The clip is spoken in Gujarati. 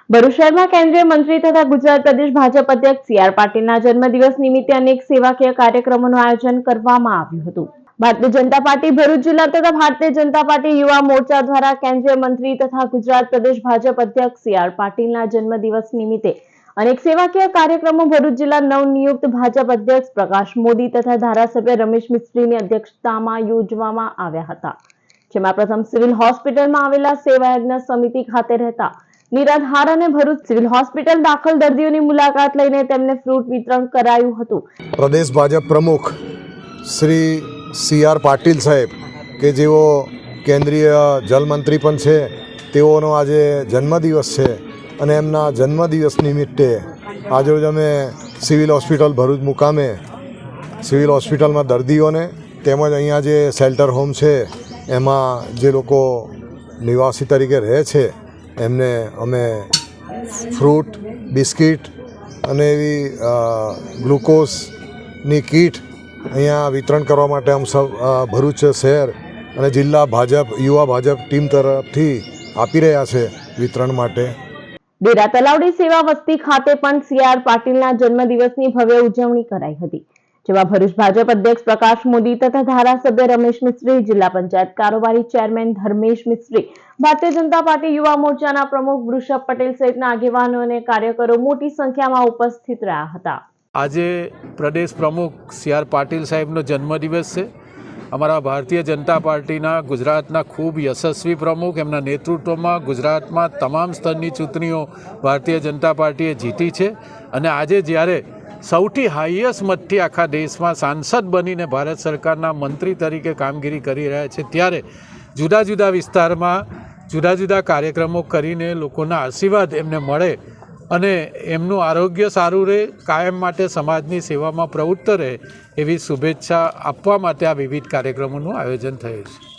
ભરૂચ શહેરમાં કેન્દ્રીય મંત્રી તથા ગુજરાત પ્રદેશ ભાજપ અધ્યક્ષ સી.આર. પાટીલના જન્મદિવસ નિમિત્તે અનેક સેવાકીય કાર્યક્રમોનું આયોજન કરવામાં આવ્યું હતું। ભારતીય જનતા પાર્ટી ભરૂચ જિલ્લા તથા ભારતીય જનતા પાર્ટી યુવા મોરચા દ્વારા કેન્દ્રીય મંત્રી તથા ગુજરાત પ્રદેશ ભાજપ અધ્યક્ષ સી.આર. પાટીલના જન્મદિવસ નિમિત્તે અનેક સેવાકીય કાર્યક્રમો ભરૂચ જિલ્લા નવનિયુક્ત ભાજપ અધ્યક્ષ પ્રકાશ મોદી તથા ધારાસભ્ય રમેશ મિસ્ત્રીની અધ્યક્ષતામાં યોજવામાં આવ્યા હતા, જેમાં પ્રથમ સિવિલ હોસ્પિટલમાં આવેલા સેવાયજ્ઞ સમિતિ ખાતે રહેતા નિરાધાર અને ભરૂચ સિવિલ હોસ્પિટલ દાખલ દર્દીઓની મુલાકાત લઈને તેમને ફ્રૂટ વિતરણ કરાયું હતું। પ્રદેશ ભાજપ પ્રમુખ શ્રી સી.આર. પાટીલ સાહેબ કે જેઓ કેન્દ્રીય જલમંત્રી પણ છે, તેઓનો આજે જન્મદિવસ છે અને એમના જન્મદિવસ નિમિત્તે આજરોજ અમે સિવિલ હોસ્પિટલ ભરૂચ મુકામે સિવિલ હોસ્પિટલમાં દર્દીઓને તેમજ અહીંયા જે શેલ્ટર હોમ છે એમાં જે લોકો નિવાસી તરીકે રહે છે એમને અમે ફ્રૂટ, બિસ્કિટ અને એવી ગ્લુકોઝની કીટ અહીંયા વિતરણ કરવા માટે અમે સૌ ભરૂચ શહેર અને જિલ્લા ભાજપ યુવા ભાજપ ટીમ તરફથી આપી રહ્યા છે વિતરણ માટે। ડેરા તલાવડી સેવા વસ્તી ખાતે પણ સી.આર. પાટીલના જન્મદિવસની ભવ્ય ઉજવણી કરાઈ હતી, જેમાં ભરૂચ ભાજપ અધ્યક્ષ પ્રકાશ મોદી તથા ધારાસભ્ય રમેશ મિસ્ત્રી, જિલ્લા પંચાયત કારોબારી ચેરમેન ધર્મેશ મિસ્ત્રી, ભારતીય જનતા પાર્ટી યુવા મોરચાના પ્રમુખ વૃષભ પટેલ સહિતના આગેવાનો અને કાર્યકરો મોટી સંખ્યામાં ઉપસ્થિત રહ્યા હતા। આજે પ્રદેશ પ્રમુખ સી.આર. પાટીલ સાહેબનો જન્મદિવસ છે। અમારા ભારતીય જનતા પાર્ટીના ગુજરાતના ખૂબ યશસ્વી પ્રમુખ, એમના નેતૃત્વમાં ગુજરાતમાં તમામ સ્તરની ચૂંટણીઓ ભારતીય જનતા પાર્ટીએ જીતી છે અને આજે જ્યારે સૌથી હાઈએસ્ટ મતથી આખા દેશમાં સાંસદ બનીને ભારત સરકારના મંત્રી તરીકે કામગીરી કરી રહ્યા છે, ત્યારે જુદા જુદા વિસ્તારમાં જુદા જુદા કાર્યક્રમો કરીને લોકોના આશીર્વાદ એમને મળે અને એમનું આરોગ્ય સારું રહે, કાયમ માટે સમાજની સેવામાં પ્રવૃત્ત રહે એવી શુભેચ્છા આપવા માટે આ વિવિધ કાર્યક્રમોનું આયોજન થયું છે।